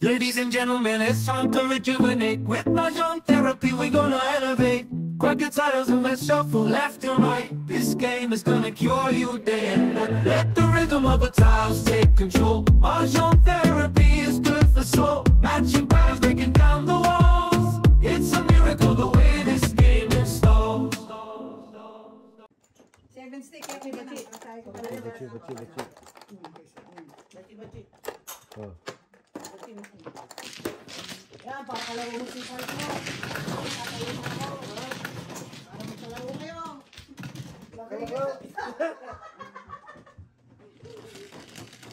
Ladies and gentlemen, it's time to rejuvenate. With Mahjong therapy, we're gonna elevate. Grab your titles and let's shuffle left and right. This game is gonna cure you day and night. Let the rhythm of the tiles take control. Mahjong therapy is good for soul. Matching patterns, breaking down the walls. It's a miracle the way this game installs. 7 stick, bachi. Bachi. Oh. Yan, pakalaro mo si Carl mo. Pakalaro mo ako. Para magkalaro kayo.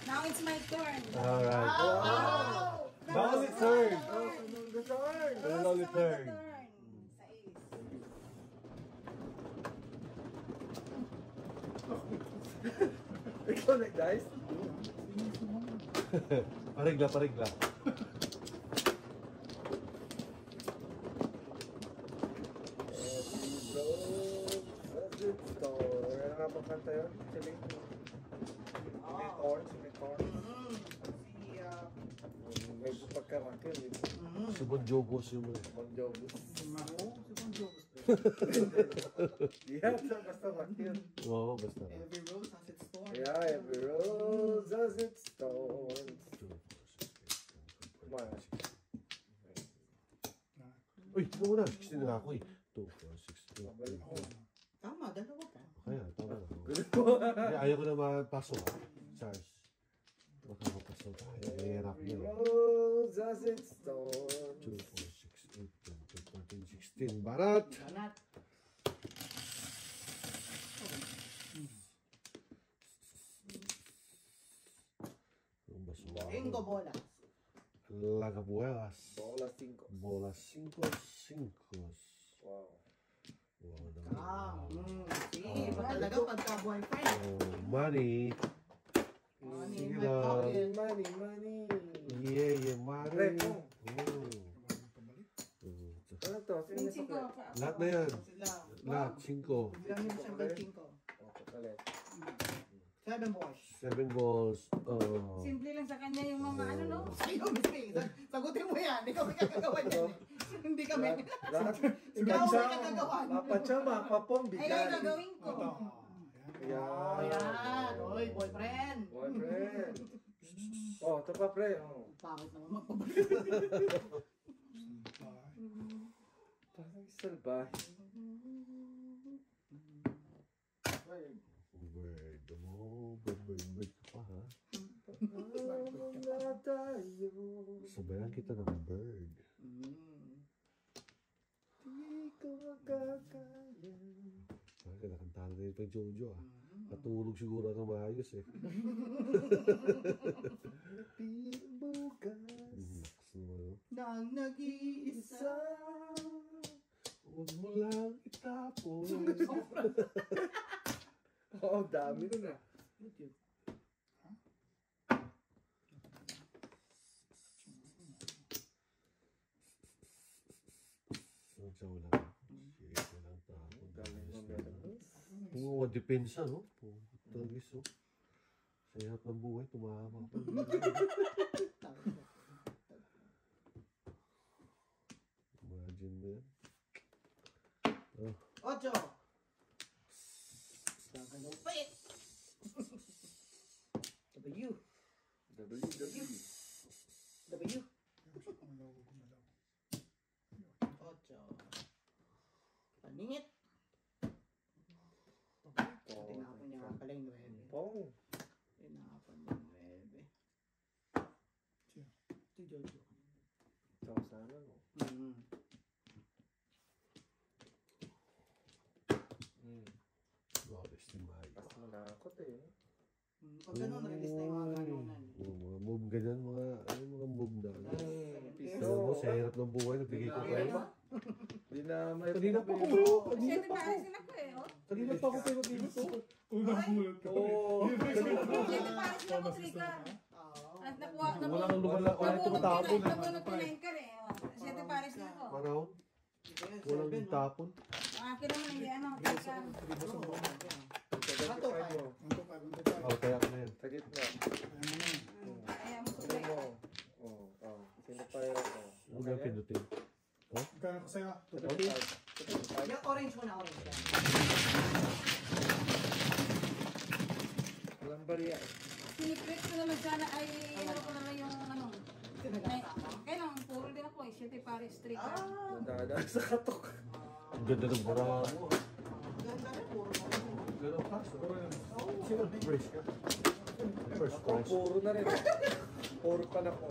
Now it's my turn. Alright. Wow! Now it's turn. Now it's turn. Ikaw nag-dice? Parigla. Ano nga bang kanta yun? Sinitorn. May pagkaroon ko yun. Si Bon Jobos yung muli. Bon Jobos. Yeah, basta rock yun. Oo, basta. Every rose has its thorn. Yeah, every rose has its thorns. Come on. Uy, ito muna. 16 na ako eh. 2, 4, 6, 8. Tama, dalawa pa. Kaya, tama na. Kaya ayaw ko na mapasok. Charles. Baka mapasok tayo. Nahihirap Every na. rose has its thorns. 2, 4, 6, 8, 10, 12, 13, 16. Barat! Banat. Ang baso. Bingo bola. Lagabuelas. Bola 5. Bola 5. Wow. Wow naman. Sige, talaga pagka-boyfriend. Oh, money. Money in Sige my lang. pocket. Money. Yeah, money. Rep. Ano to? Sino Cinco. Lahat na yan. Sila. Lahat, 5. Bilang mo siyang by 5. Oh, pakalit. 7 boys. 7 balls. Simple lang sa kanya yung mga ano, no? Sa'yo, Miski. Sagutin mo yan. Ikaw may kagagawa yan. Hindi kami. Lahat. Ikaw may kagagawa. Mapachama, papong, Ay, bigyan. ay, gagawin ko. Oh, yan. Oy, boyfriend. Boyfriend. Oh, ito pa, pre. Oh. Pangit naman magpabalik. Parang salbahe. Bird mo. Bird ka pa, ha? Na tayo. Sabayan kita ng bird. Di ko makakaya. Ay, kanakantahan na rin pa yung Jojo, ah. Katulog siguro ng maayos, eh. Piling bukas. Naks naman, oh. Nang nag-iisa. Huwag mo lang itapon. Oo, dami nun ah. Walang tapon. Dami ng meron. Oo, depensa, no? Tagis, no? Sa hirap ng buhay, tumama pa. Imagine mo yan. Ocho. Tagalupit. W. W. Ocho. Paningit. Tinapon niya nga pala yung 9. Pong. Tinapon yung 9. Si Jojo. Ito sana no. Flores ni Mayo. Pas manakot eh. Pag ganun, release na yung mga ganunan. Mga move ganyan, mga move na. Piso. Alam mo, sa hirap ng buhay, nagbigay ko kayo. Di na may Kanina pa ako. Siyempre parang sila ko eh, oh. Kanina pa ako pero dito. Oo. Siyempre parang sila ko, Trika. At nakuha, Walang tumatapon. nabunot ko na yung kare. Siyempre parang sila ko. Panahon. Walang tapon. Akin naman hindi ano, Trika. Ito pa. Oh, kaya ka na yan. Sa gitna. Kaya mo Tignan mo. Oh. Modifier ko. Huwag na pindutin. Gano'n ko sa'yo? Yung orange mo na orange yan. Walang bariya. Sinikret ko naman sana ay ano ko naman yung ano. Kaya lang, puro din ako eh. Siyempre pare street. Dadaan sa katok. Ang ganda ng burahan mo. Ganda rin, puro na rin. Ganun kaso. Sino big race ka? First Oh, prize. puro na rin. Puro pa na po.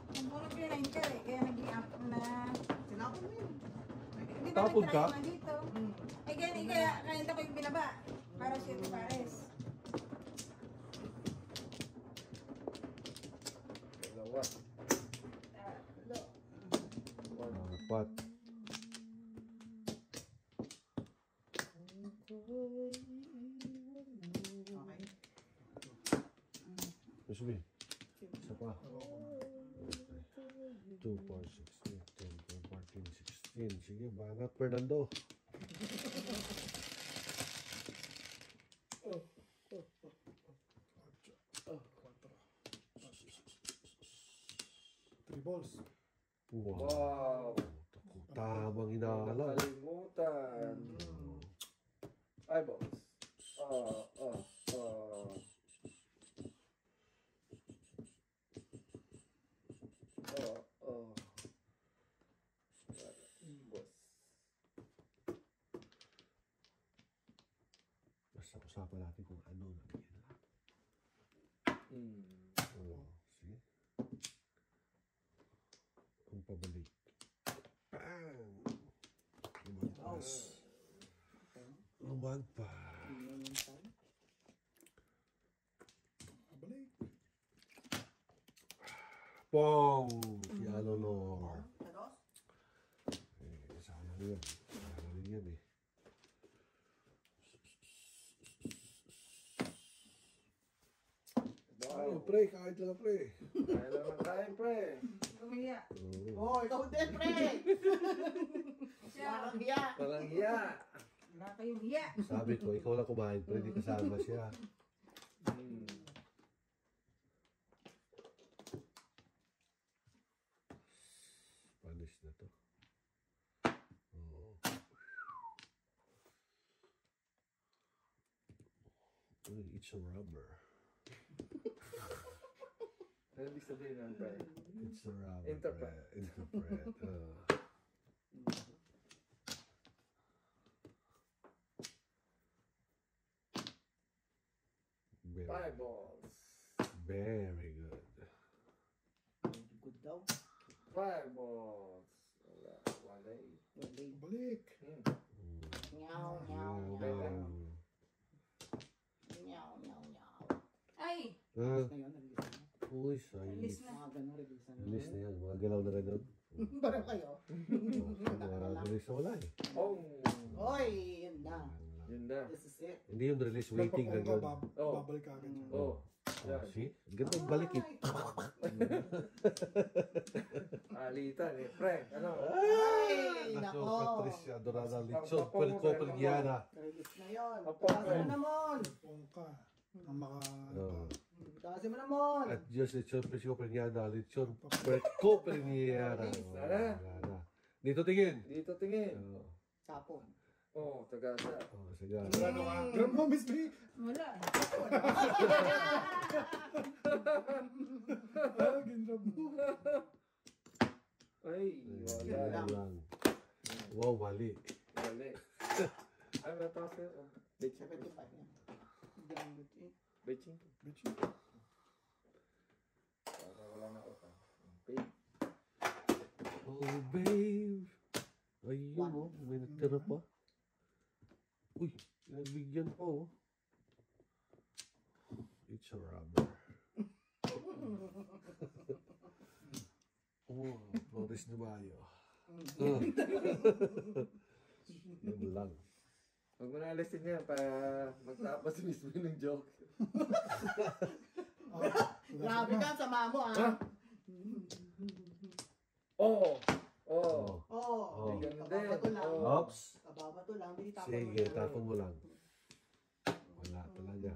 Ang puro pinain ka eh. Kaya nag-i-up na. Sinapon mo yun. Hindi ba Tapon ka? nagtry naman dito? Eh kaya ito ko yung binaba. Para siyempre pares. Dalawa. Apat. Okay. Masubi. Isa pa. 2, 4, 6, 8, 10, 14, 16. Sige, bangat Fernando. Three balls. Wow. Wow. Tamang inaalala. Nakalimutan. Eyeballs. Basta usapan natin kung ano na yan. Oh, sige. Ang pabalik. Bang! Lumagpas. Lumagpas. Balik. Pong! Si Alonor. Tados? Sana rin yan. Sana rin yan eh. Ay, pre, kahit lang pre. Kailangan tayo, pre. Gumiya. Oo. Oh, ikaw din, pre! Siya. Parang hiya. Walang hiya. Wala kayong hiya. Sabi ko, ikaw lang kumain, pre, di kasama siya. Spanish na to. Oo. Uy, it's a rubber. Ano ibig sabihin ng pre? It's a rubber. Interpret. Interpret. Very, Five balls. very good. Good daw. Five balls. Wala. Wala eh. Balik. Nyaw, nyaw, nyaw. Wow. Nyaw, nyaw, nyaw. Ay! Ah, Ngayon, nag-list na. uy, say. Release na. Mga ganun, release na. Release na yan. Mga galaw na rin doon. Pareho kayo. Mga release na wala eh. Oh. Oy, yun na. Yun na. This is it. Hindi yung release, waiting na Pagpapong yun. ka, Oh. babalik ka agad siya. Oh. Oh, see? Ganda yung balik eh. Alitan eh. Pre, ano? Ay, Naso, nako. Patricia, Dorada, Litson, Pelco, Pelgiana. Release na yun. Opo, Taasin mo naman. Pagpapong ka. Ang maka... Oh. Taasin mo naman. At Diyos, Litson, Pelco, Pelgiana, Litson, Pelco, Pelgiana. Sana. Dito tingin. Dito tingin. Oh, Tapon. Oh, tagasa. oh, sige. Ano ka? Ganun mo, Miss B. Wala. Ginrab mo. Ay, wala. Wala lang. Wow, mali. Wala. Ay, may pasa. Bitching. 75 yan. Hindi ang good eh. Bitching. Bitch. Para wala na ako. Babe. Oh, babe. Ayun, oh. May natira pa. Uy, nagbigyan pa, oh. It's a rubber. Oh, Flores de Mayo. Yun lang. Huwag mo na alisin yan para magtapos mismo ng joke. Grabe ka, sama mo ah. Oh! Oh! Oo. Oh. Ganun din. Kababato lang. Oh. Oops. Kababato lang. Hindi tapon mo Sige, lang. tapon mo lang. Wala talaga.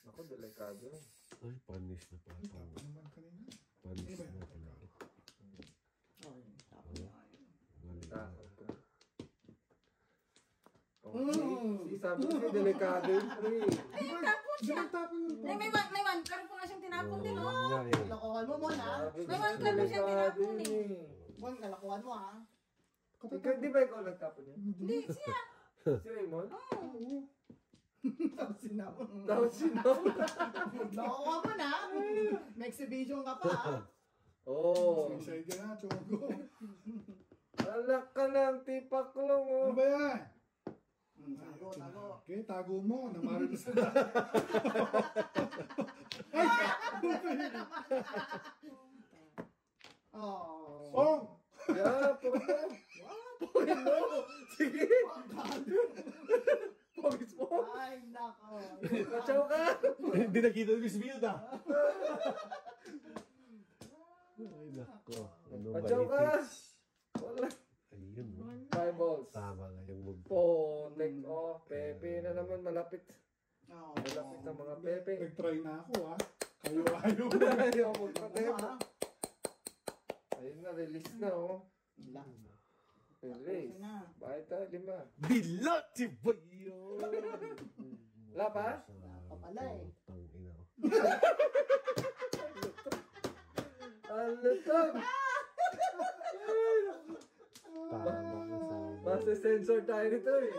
Ako, delikado. Ay, panis na pala. Tapos naman kanina. Panis na pala. Ay, tapos na. Galing na. Takot ko. Si sabi ko delikado yun, pre. Ay, tapon Hindi siya. nagtapon yung Ay, may one car po nga siyang tinapon din, Oo, oh. yun nga eh. Kalakuhan mo muna. Sabi ko, May one car po siyang delikado tinapon yun eh. Bon, kalakuhan mo ha. Ikaw, di ba ikaw nagtapon yun? Hindi, siya. Si Raymond? Tapos sinapon. Tapos sino? Nakuha mo na. May exhibition ka pa ha. Oo. Suicide ka na, Chogo. Anak ka ng tipaklong, Ano oh. ba yan? Tago, tago. Okay, tago mo. Namarilis na. Oh. Oh! Yeah, puro. Puro mo. Sige. Pogis mo. Ay, nako. Machaw ka. Hindi nakita ni Miss Vilda. Ay, nako. Ano ba Machaw ka. itis? Wala. Ayun. Oh. 5 balls. Tama nga yung move. Potek. Oh, Pepe na naman. Malapit. Oh. Malapit ang mga Pepe. Nag-try na ako, ha? Ayaw. Ayaw magpatep. Ayun na, release na, oh. Lang. Release. Na. Bakit tayo? 5. Bilati ba yun? Wala pa? Papala eh. Tang ina ko. Ang lutog. Tama nga sa... Basta sensor tayo nito, eh.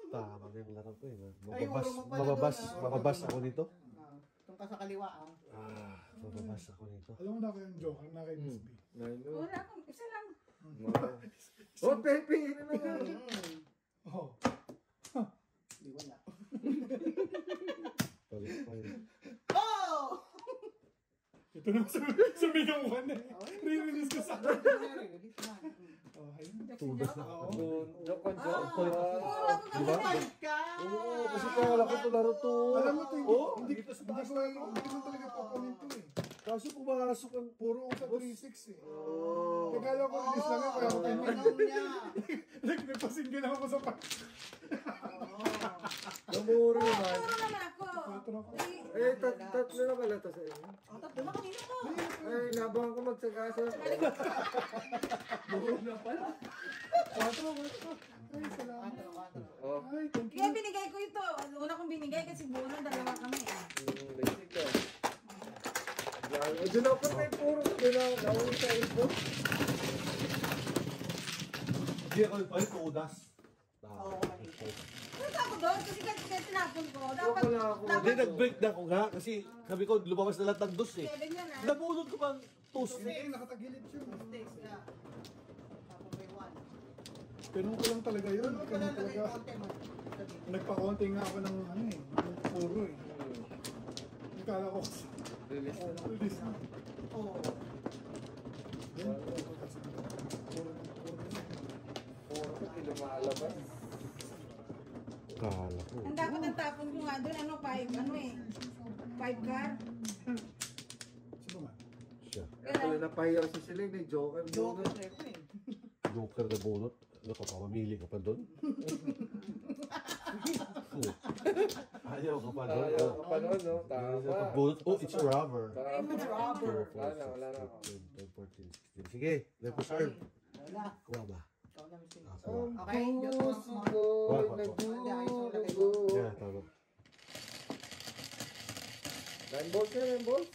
Tama nga yung laro ko eh. Ay, Mababas, urong mo pala mababas, doon, ah. mababas ako nito. Itong ka sa kaliwa ah. Mababas ako nito. Alam mo na ko yung joke, ang naka Miss B. Nino. Wala akong, isa lang. Oh, Pepe! Ano na nga? Oh. Di wala. Palit pa yun. Oh! Ito na sumigaw ka na eh. Re-release ko sa akin. Release na. Oh, ayun. Tudas na ako. Joke on joke. Puro ako Diba? kapatid ka. Oo, kasi kaya ko ito laro to. Alam mo ito, Oh, hindi ko talaga papanin to eh. kaso pumasok ang Puro ko sa 3-6 eh. Oh. Nagkala ko release lang ako, kaya ako Minom niya. nagpasinggan ako sa pa. Namuro naman. Puro naman ako. Patro ako. Eh, tatlo na pala to sa inyo. Oh, tatlo na kanina ko. Ay, nabang ko magsagasa. Buo na pala. Patro ako. Ay, salamat. Oh, Ay, thank you. Kaya binigay ko ito. Una kong binigay kasi buo na dalawa kami. basic ka. Doon ako pa may puro. Doon ako nauna sa info. Hindi ako nagpalit, tudas. Oo, Punta ako doon kasi kasi tinapon ko. Dapat, Wala ako. Hindi, dapat, nag-break na ako nga kasi sabi ko lumabas na lahat ng dos eh. 7 yan ah. Nabulot ko pang tos. Hindi, nakatagilid siya. Mistakes na. Tapos may 1. Ganun ko lang talaga yun. Ano ko Ganun lang talaga. talaga yung konti mo? Nagpa-konti nga ako ng ano eh. Ng puro eh. Nagkala ko kasi. Release na. Release na. Oo. Puro ka, di lumalabas. Kala ko. Ang dapat ang tapon ko nga doon, ano, 5 car. Sino man? Siya. Ako yung napahiyaw si Siling, may joker doon. Joker ko eh. Joker na bunot. Ano ka pa, mamili ka pa doon? Ayaw ka pa doon. Ayaw ka pa noon, no? Tama. Pagbunot, oh, it's a robber. Tama. Robber. Wala na ako. 10, 14, 16. Sige, left serve. Wala. Kuha ba? Ikaw na, Mr. Ako. Okay, just Puso one ko'y Wala. nagdurugo. Yeah, tama. 9 balls na, 9 balls.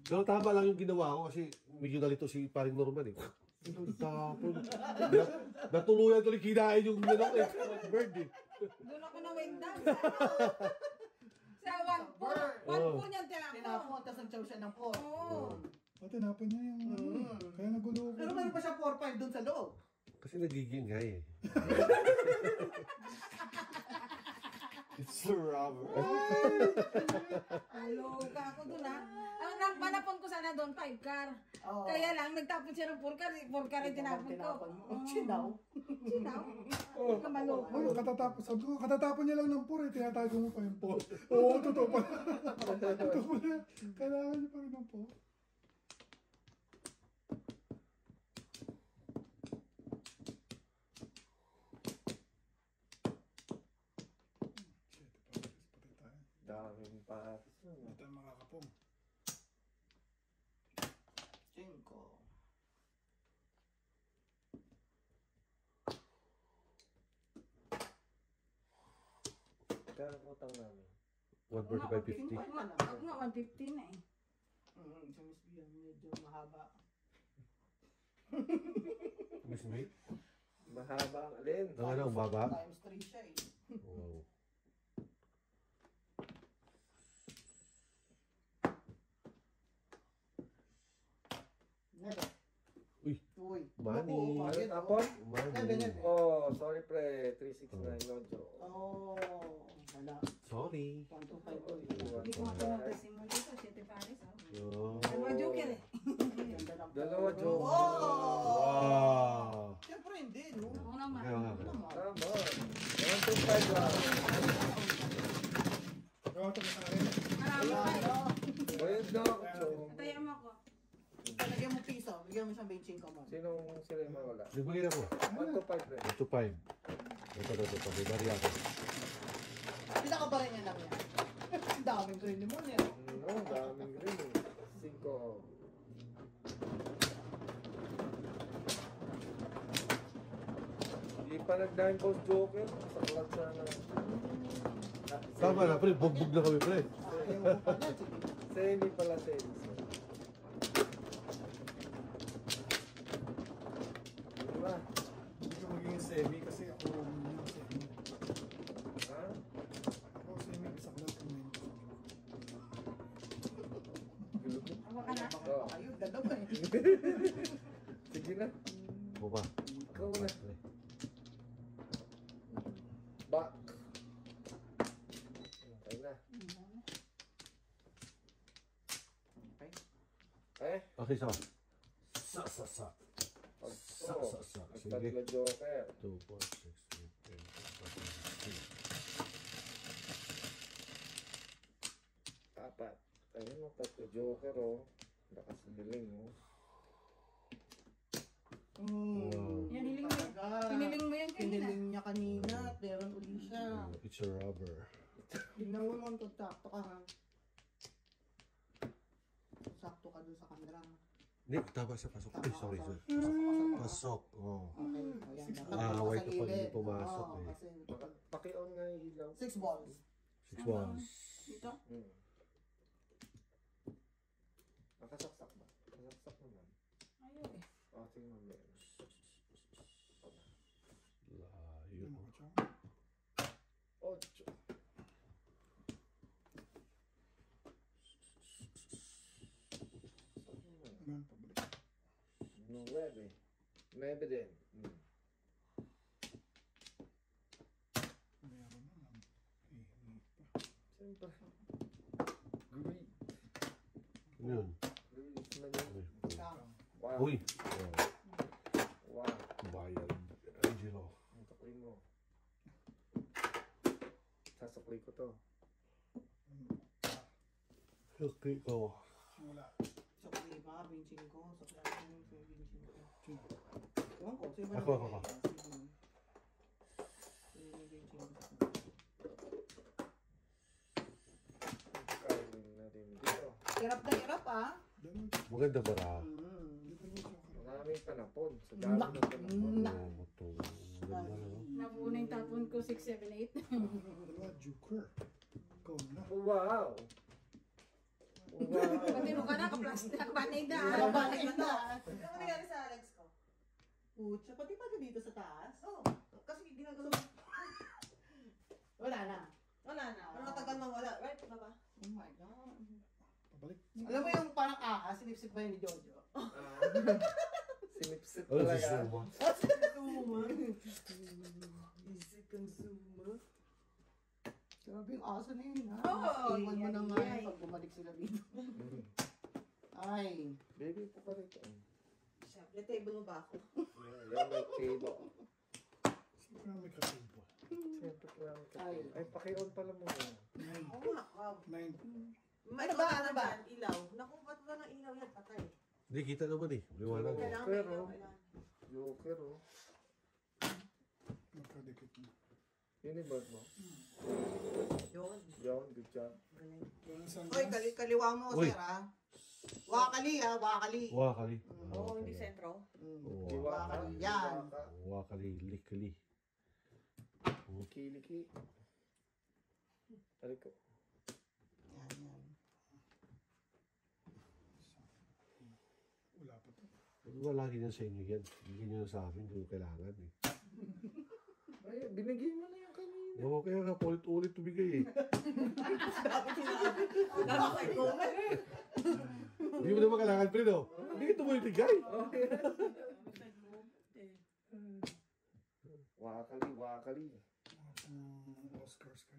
Pero tama lang yung ginawa ko kasi medyo nalito si paring Norman eh. Tapon. Natuluyan tuloy kinain yung gano'n eh. Bird eh. Doon ako na went down. Sa 1 po. 1 po niya tinapon. Tinapon, tapos nagsaw siya ng 4. Oo. O, tinapon niya yung ano. Kaya nagulo ko. Pero meron pa siya 4-5 dun sa loob. Kasi nagiging nga eh. It's a robber. Aloka ako doon ha. Ang panapon ko sana doon, 5 car. Oo. Kaya lang, nagtapon siya ng 4 car. 4 car yung tinapon ko. Tinapon mo. Chinaw. Sinaw. Huwag ka maloko. Oh, katatapon. Sabi ko, katatapon niya lang ng puro eh. Tinatago mo pa yung po. Oo, totoo pala. Totoo pala. Kailangan niya pa rin ng po. Shit, pati tayo. Daming pass. Hindi tayo makakapong. 5. Kaya ang utang namin. 145.50. Wag nga, 150 na eh. Sa Miss B, medyo mahaba. Miss May? Mahaba ang alin. Ang ano, ang baba? Times 3 siya eh. Wow. Never. Uy, Uy. money. Naku, Ano bakit? tapon? Money. Oh, sorry pre. 369 Lojo. Oh, wala. Sorry. 125 ko. Hindi ko mapunta si mo dito, 7 pares. Oh. Dalawa joker eh. Ganda ng Dalawa, Joe. Oh! Wow. Siyempre hindi, no? Ako naman. Kaya nga. Tama. 125 lang. Gawa ito sa akin. Marami pa eh. Bayad na ako, Joe. Tayo mo ako. Lagyan mo piso, bigyan mo siyang 25 mo. Sinong sila yung mawala? Nagbigay ako. 125 pre. 125. Ito. May bari ako. Pinakabarin niya lang yan. Ang daming green lemon eh. Ang daming green eh. 5. Hindi pa nag-dime post joker. Saklat sana. Tama na, pre. Bugbog na kami, pre. Ayaw mo pa yan, sige. Semi pala sales. Diba? Hindi ko magiging semi kasi ako yung semi. Ha? Ako semi kasi ako lang kumain. Awa ka na. Oo. Ayun, dalawa eh. Sige na. Buka. Ikaw na. Back. Okay na. Okay. Eh? Okay, sa. Sa. Pag Sa. Sige. nagtatlo joker. 2, 4, 6, 8, 10, 12, 13. 4. Ayun mo, tatlo joker oh. Lakas biling oh. Yan, hiling mo yan. Hiniling mo yan kanina. Hiniling niya kanina at meron uli siya. It's a rubber. Tignan mo naman kung sakto ka ha. Sakto ka dun sa camera. Hindi, tama siya. Pasok. Ay, sorry. Pasok. Oh. Okay. O yan. Dapat Ah, ka wait sa pa pag gilid. hindi pumasok Oo, eh. kasi Paki-on nga yung ilaw. 6 balls. 6 ones. Dito. Nakasaksak ba? Nakasaksak naman. Ayaw eh. Oh, tingnan mo. Layo. Ano ko siya? 8. Ano ang pabalik? 9. 9 din. Meron na lang. Siyempre. Great. Ano yun? Great na yun. Wow. Uy. Wow. Bayan. Angelo. Ang takli mo. Sasakli ko to. Okay ko. Simula. Sa kulima, 25. Sa kulima, 25. Ewan ko, sino ba Ako. Sino yung 25? Kainin na din dito. Hirap na hirap ah. Ganun. Maganda ba ra? Dito mo siya karoon. Maraming panapon. Sa dami ng panapon. Oo, ito. Ganda no? Nabuo na yung tapon ko, 6, 7, 8. Dalawa, joker. Ikaw na. Wow. Wow. Matino ka na, kaplastic, nakabanay na. Nakabanay na. Ano nangyari sa Alex ko? Pucha, pati pa dito sa taas? Oo. Kasi ginagawa Wala na. wala na. Ang matagal nang wala. Right? Baba? Oh my God. Pabalik. Alam mo yung parang ahas, sinipsip ba yun ni Jojo? Sinipsip Ano si talaga. Suma? Easy consumer. Grabe yung aso na yun, ha? Oo, Iwan mo yan, na nga yan. yun pag bumalik sila dito. Ay. Baby po pa rito. Siyempre, table mo ba ako? Yan may table. Siyempre may katulpo. Siyempre lang. Ay. Ay, paki-on pala muna. Oo nga. Wow. 9. May Ano ba? ano Ano ba? ba? Ilaw. Naku, ba't ba ng ilaw yan? Patay. Hindi, kita naman eh. Liwanag eh. Kailangan may Pero- ilaw. Kailangan. Joker oh. Magkadikit na. Universe mo. Yun. Yun, good job. Galing. Isang Oy, kaliwa mo, Uy. sir, ha? Wakali, ha? Wakali. Wakali. Oo, hindi sentro. Liwaka. Yan. Wakali, likali. Liki. Tarik ko. Yan, yan. Wala pa to. Wala lagi yan sa inyo yan. Hindi nyo sa amin, hindi ko kailangan eh. Ay, binigay mo na yung kanina. Oo, kaya nga ulit-ulit tumigay eh. Hindi mo naman kailangan pre, no? Hindi ka tumibigay. Wakali. Oscars ka.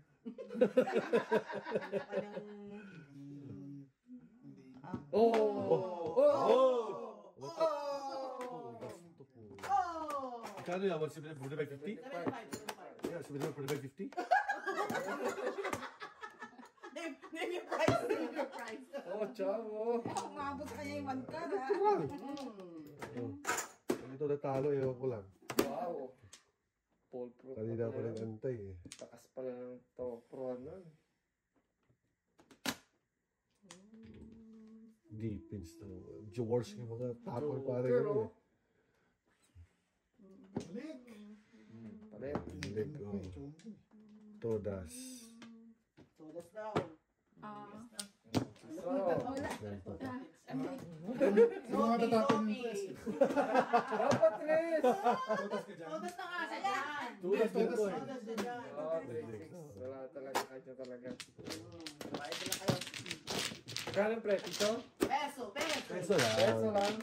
Gusto po. Kano yan? 4550? Yeah, 4550? Name your price. Oh, chavo. Umabot sa kanya yung 1 car, ha? Ito natalo, ewan ko lang. Wow. Foolproof. Kanina ko rin antay eh. Takas pala ng pro nun. Defense na. Jaworsk yung mga tapoy pare Joker, ko oh. eh. Balik. Palit. Leg, oh. Todas. Sodas daw. So, Ganito. Yung mga tatapon yung press. dapat tres. Totas ka dyan. Sodas na nga, yan. Todas din ko eh. Sodas na dyan. Oh, 3-6. Wala talaga kanya talaga. Bayad na kayo. Kano pre? Piso? Peso. Peso Peso lang. lang.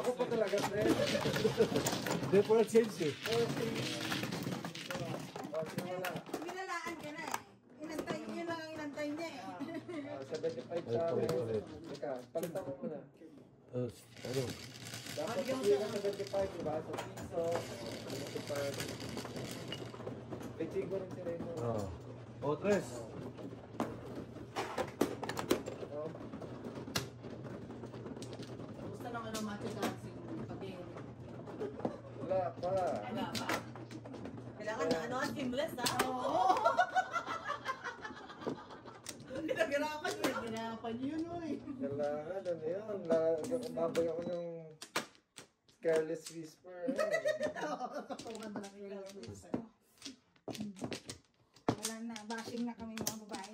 Ako pa talaga pre. Hindi po na change eh. Oh, simula. Binalaan ka na, eh. Yun lang ang inantay niya, eh. 75 sa amin. Teka, palitan ko muna. Ano? Dapat hindi na 75, diba? So, piso, 75. Pitching ko rin sila ito. Oh, tres. Oh, Gusto lang ano macho dancing pag-game. wala pa. Wala pa. Kailangan na ano, seamless, ha? Oo. Pinaghirapan yun. Pinaghirapan yun, oy. Kailangan, ano yun? Babay ako ng careless whisper. Tuman na lang yung Wala na, bashing na kami mga babae.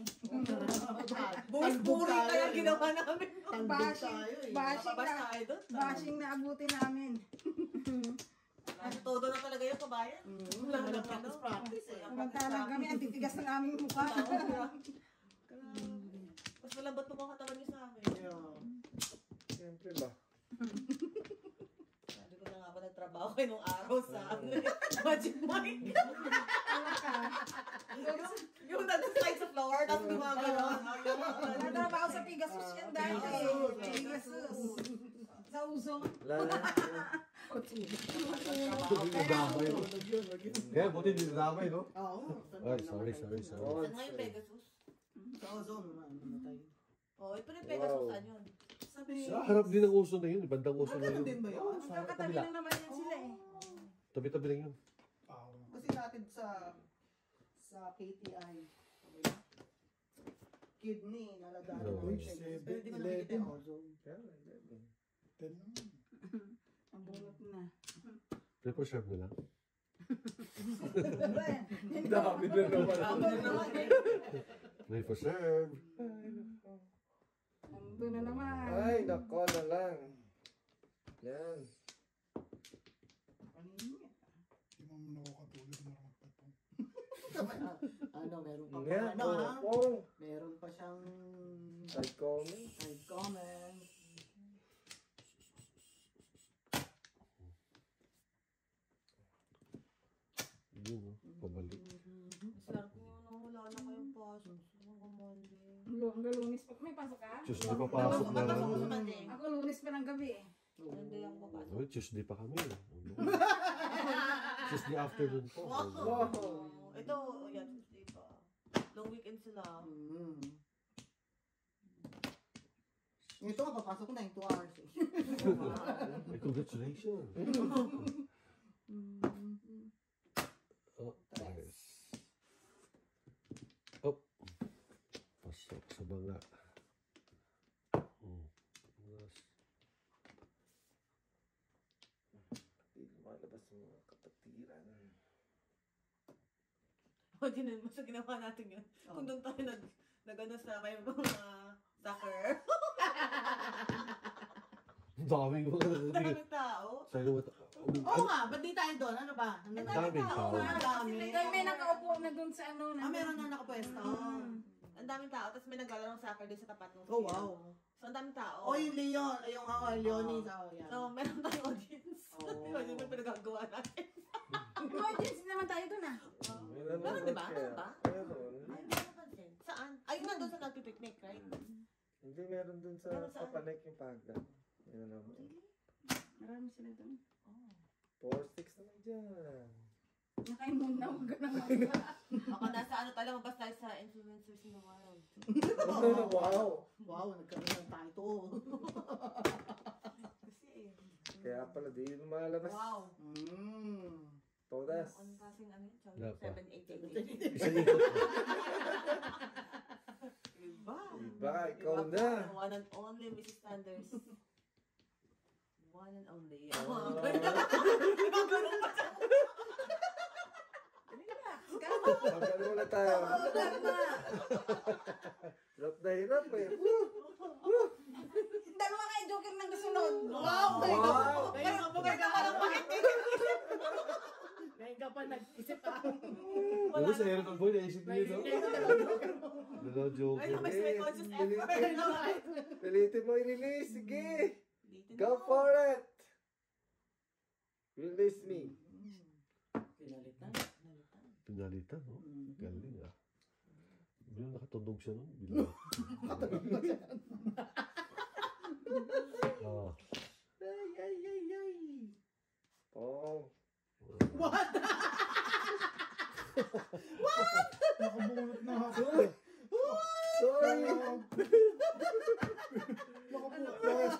Boys, puri kaya ginawa namin. Bashing, bashing Mapabas na, tayo doon. bashing na abutin namin. Todo na talaga yung kabayan. Wala practice eh. Samantalang kami, ang titigas ng aming mukha. Mas malambot po mga katawan niyo sa amin. Siyempre ba? Sabi ko na nga ako nagtrabaho kayo nung araw sa Magic Mike. Yung nag-slide sa floor, tapos gumagano. Natrabaho sa Pegasus yan dati. Pegasus. Sa usong. Lala. Damay. Kaya buti hindi damay, no? Oo. Ay, sorry. Saan nga yung Pegasus? Sa ozone, namatay. Oo, pero yung Pegasus, saan yun? Sabi, Sa harap din ng uso na yun, bandang uso na ganun din yun. ba yun? Magkakatabi lang naman yan sila, eh. Tabi-tabi lang yun. Kasi natin sa KTI, kidney, naladaan No. ng Pegasus. Pero hindi ko nakikita yung ozone. Kaya, 10 lang. Ang bunot na. Pre-preserve na lang. dami na naman. Tama na naman eh. Pre-preserve. Ando na naman. Ay, nako na lang. Yan. Hindi mo nakakatulog na magpatong. Ano, meron pa Yan, ano ha? oh. Meron pa siyang Side comment. side comment. Yun, no? Pabalik. Sarap nyo nang wala na kayong pasok. Hanggang Monday. Hanggang Lunes pa. May pasok ka? Tuesday pa pasok na. Papasok ko sa Monday. Ako Lunes pa ng gabi, eh. Monday ako papasok. Oh, Tuesday pa kami. Ano? Tuesday afternoon po. Wow! Ito, yan, Tuesday pa. Long weekend sila. Ito nga, papasok ko na yung 2 hours eh. Ay, congratulations. Oh, yes. Mga kapatiran. O, tinan mo sa ginawa natin yun. Kung doon tayo nag-ano sa kayo mga soccer. Ang daming mga Maraming tao. Sa'yo Oo nga, ba't di tayo doon? Ano ba? Ano Ang daming tao. Ang dami. Kaya may nakaupo na dun sa ano. Meron na nakapwesto. Ang daming tao, tapos may naglalaro ng soccer din sa tapat ng Oh, field. wow. So, ang daming tao. Oh, yung Leon. Yung Leonie. Yan. So, meron tayong audience. Oh. Yun yung pinagagawa natin. Emergency naman tayo dun ah. Meron, di ba? Meron ba? Meron. Ay, hindi ko napansin. Saan? Ayun na doon sa nagpipiknik, right? Hindi, meron dun sa Meron saan? Papanek yung pagda. Yan naman. Marami sila dun. 4-6 naman dyan. Nakaimon na huwag ka naman. Baka nasa ano tayo, mabas tayo sa influencers in the world. Wow! Wow, nagkaroon ng tayo. Kasi Kaya pala, di yun lumalabas. wow. Todas. On passing ano yun? Wala pa. 7, 8, 8, 8. Isang ikot. Iba. Iba, ikaw na. One and only Mrs. Sanders. One and only. Magkano muna tayo. Hirap na hirap eh. Dalawa kayo joker ng kasunod. Wow! Wow! Kaya ka parang makinig. Ngayon ka pa nag-isip ah. Ano sa Eric Boy, naisip niyo, no? Dalawa joke. Ay, may subconscious effort. Pilitin mo i-release. Sige. Dito Go na. for it. Release me. Pinalitan. Pinalitan, no? Galing, ah. Bilang nakatunog siya, no? Bilang. Ah. Ay. Oh. Nakabunot na ako. Sorry. Nakabunot. Flores.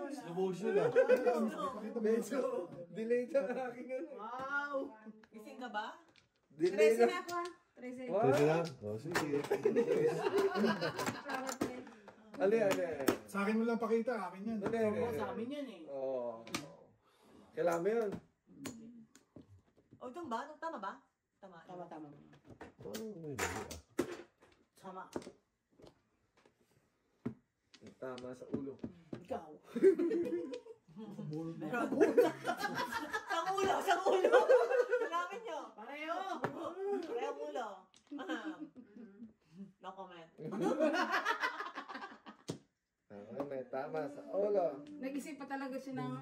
Slow motion, ah. Medyo delayed ang aking ano. Wow! Gising ka ba? Delay 13 na na. ako ah. 13. What? Pwede lang? Oh, sige. Ali. Sa akin mo lang pakita, akin yan. Oo, sa amin yan eh. Oo. Kailangan mo yun. O, doon ba? Tama ba? Tama. Tama. Parang may mali, ah. Tama. Tama sa ulo. Ikaw. Meron. Sa ulo. Salamin nyo. Pareho. Pareho ulo. No comment. May tama sa ulo. Nag-isip pa talaga siya ng...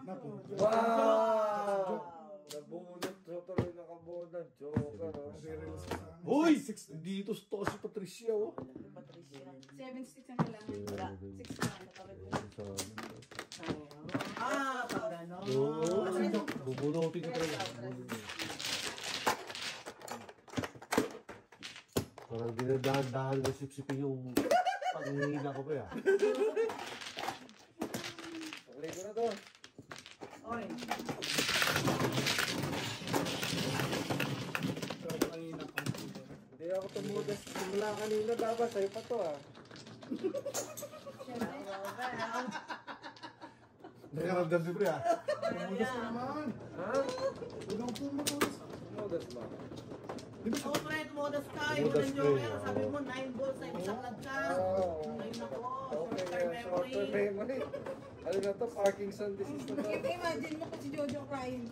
Wow! Nabunot. Tuloy nakabunot. Joker. Hoy! Dito to si Patricia, oh. Patricia. 7-6 ang kailangan. Wala. 6 na. Natabi ko. Pag gano'n. Oo. Bubunutin ko talaga. Parang dinadahan-dahan na sipsipin yung pangihina ko pa, ya. Tuloy ko na to. Oy. Hindi ako tumudas. Simula kanina dapat. Sa'yo pa to ah. Nakaramdam si Pre, ah. Tumudas ka naman. Ha? Huwag kang tumudas. Tumudas ba? Oh, Fred, modest ka. Yung Modest ng Joker. ka, Sabi mo, 9 balls sa isang lagka. Oo. Ay, nako. Okay, Short-term short-term memory. memory. Ano na to? Parkinson disease na to. Imagine mo kung si Jojo crying.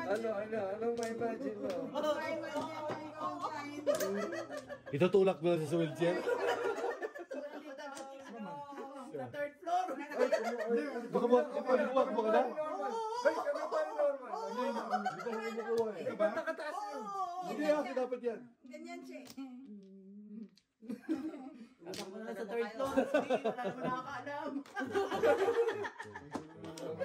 Anong ma-imagine mo? Itutulak mo lang sa wheelchair. Sa third floor. Baka mo ka na? Ay, kami pa rin normal. Hindi ko makukuha, eh. Di ba nakataas yun? Hindi, akin dapat yan. Ganyan siya. Ilang mo na sa third floor. Sige, wala naman nakakaalam.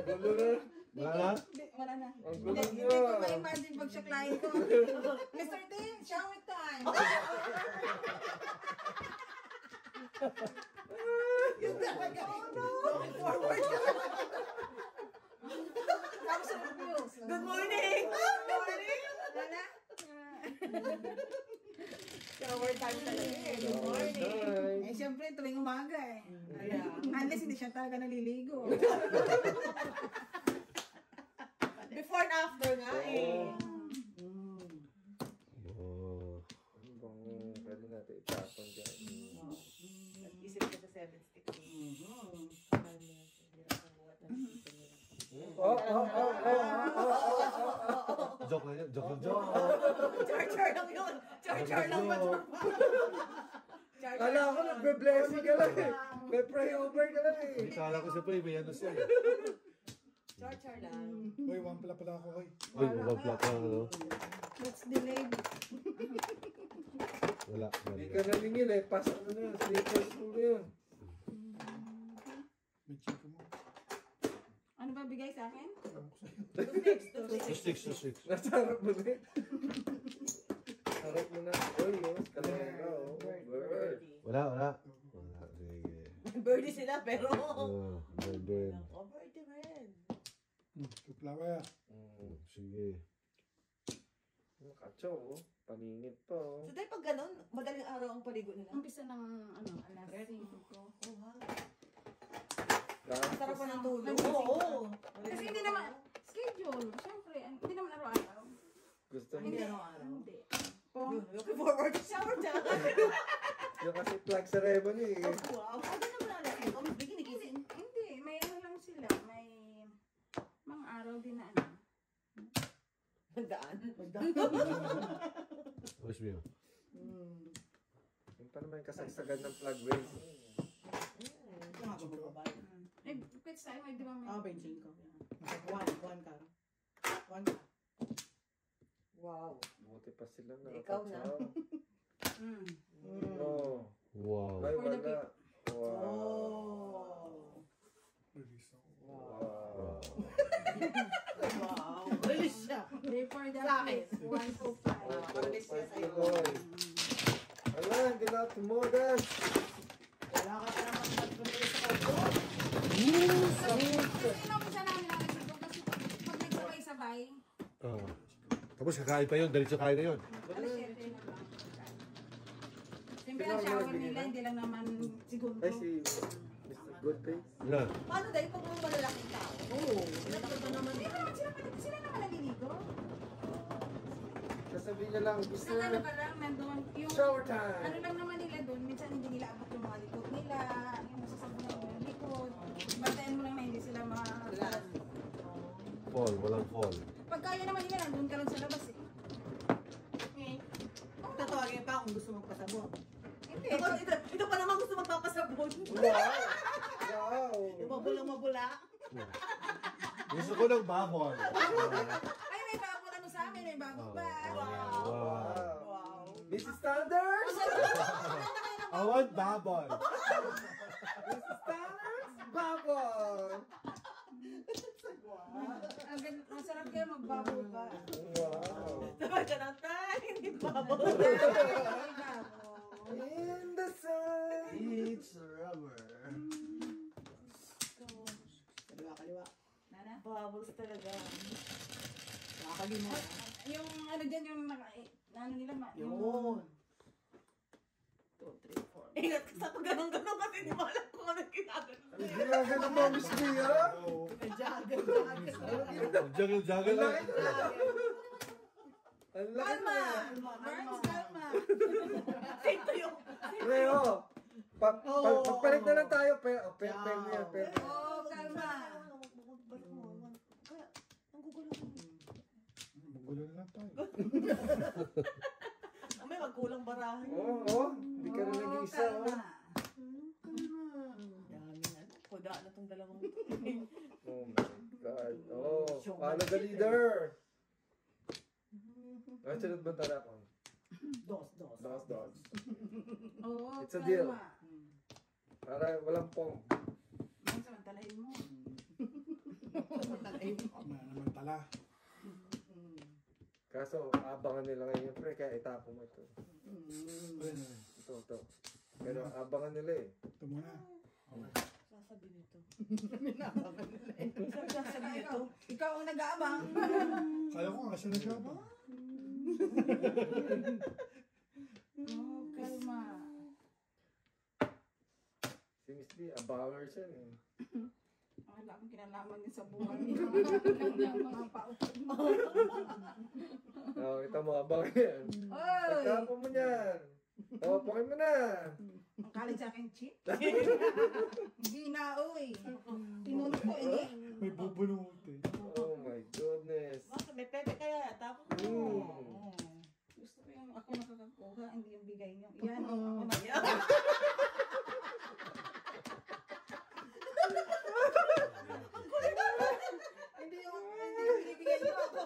Ang gulo na. Wala na? Wala na. Ang gulo Hindi niya. ko ma-imagine pag siya client ko. Mr. T, shower time. Yung talaga. Looking forward. Tapos sa reviews. Good morning! Good morning! Wala? Shower time talaga eh. Good morning. Eh, syempre, tuwing umaga eh. Kaya, Unless hindi siya talaga naliligo. before and after nga eh. Oh. Pwede natin itapon dyan. Nag-isip ko sa 7 sticks. Joke lang yun. Joke lang, joke. Char-char lang yun. Char-char lang ba? Kala ko nagbe-blessing ka lang eh. May pray over ka lang eh. Kala ko siya pa may ano siya eh. Char-char lang. Uy, one pala ako, oy. Uy, mabablock lang ano. Let's delayed. Wala. Hindi ka nalingin eh. Pass ano na. Sneakers mo na yun. May chika mo. Ano ba bigay sa akin? Six. Nasa harap mo na eh. Harap mo na. Uy, yun. Kalera oh. Bird. Wala. Sige. Birdie sila pero... Bird. Oh, birdie rin. Flower. Sige. Kacho oh. Paningit pa oh. So dahil pag ganun, madaling araw ang paligo nila. Umpisa ng alas 5 ko. Oh, wow. Lahat Sarap pa ng tulog. Nag-isip Oo. Kasi hindi naman, schedule. Siyempre, hindi naman araw-araw. gusto mo. Hindi araw-araw. Hindi. Looking forward to shower time. Yung kasi flag ceremony eh. Wow. Ano naman alas mo? Kami gigising. Hindi, may ano lang sila. May mga araw din na ano. Magdaan. Wish me. Yung pa naman yung kasagsagan ng flag wave. Eh, pets tayo, may di ba may... Ah, benching ko. One ka. One ka. Wow. Buti pa sila na. Ikaw na. Mm. Oh. Wow. Ay, For the wala. Wow. Oh. Release ako. Wow. Wow. Release siya. Day for the Sa akin. kids, 1 to 5. Release siya sa'yo. Wala, hindi na tumodas. Wala ka pa naman mag-release sa auto. Kasi inumpisa namin ang resibo kasi pag nagsabay-sabay, Tapos kakain pa yun. Diretso kain na yun. alas 7 na lang. Siyempre ang shower nila, hindi lang naman segundo. Ay, si Mr. Good Face. Na. Paano dahil pag mga malalaking tao? Oo. Sila pa naman. Hindi naman sila naman naliligo. Sasabihin niya lang, gusto Ang ano na ka lang, nandun, yung shower time. ano lang naman nila doon, minsan hindi nila abot yung mga likod nila, yung masasabunan mo yung likod. Bantayan mo lang na hindi sila makakalas. Fall. Walang fall. Pag kaya naman nila, nandun ka lang sa labas eh. Tatawagin pa kung gusto magpasabot. Hindi. Ito pa naman gusto magpapasabon. Wow. Yung mabula-mabula. Gusto ko ng babon. Ay, may bago ano sa amin, may bago pa. Wow. Wow. Mrs. Thunders! I want babon. Mrs. Thunders! Babon! Ang sarap kayo magbago pa. Wow. Sabay ka ng tayo, hindi babo. May bago. In the sun! It's rubber. Kaliwa. Nana? Bubbles talaga. Nakakalimot. Yung ano dyan, yung ano nila, Yun. 2, 3, 4. Ingat ka sa pag ganun-ganun kasi hindi mo alam kung ano ginagano. Ang ginagano mo, Miss Mia? May jagger. Jagal lang. Ang laki Kalma! na. Burns, kalma! Ito yung... Leo, magpalit na lang tayo. Pero mo yan. Oo, kalma! Ang gugulo mo. Magulo na lang tayo. May magkulang barahan. Oo, hindi ka na nag-iisa. kalma. Dami na. Kuda na itong dalawang ito. Oh my God. Oh, follow the leader. Ay, sunod ba tala ko? Dos. Dos. Oo, It's a deal. kalma. Para walang pong. Ang samantalahin mo. Manamantala. Kaso, abangan nila ngayon, pre, kaya itapo mo ito. Ito. Pero abangan nila eh. Ito muna. Sasabi nito. Sasabi nito. Ikaw ang nag-aabang. Kaya ko nga siya nagkaba. Oo, Hindi, abangers yan eh. Wala akong kinalaman din sa buhay niya. Lang niya mga paupad mo. Kita mo, abang yan. Oy! Pagtapon mo yan. Tawapakin mo na. Ang kalit sa akin, chip. Hindi na, oy. Tinunod ko, eh. May bubulungot eh. Oh my goodness. Bakit may pepe kaya? Tapos Oo. Gusto ko yung ako nakakakuha, hindi yung bigay niyo. Yan, ako na. Hindi yung binibigay niyo ako.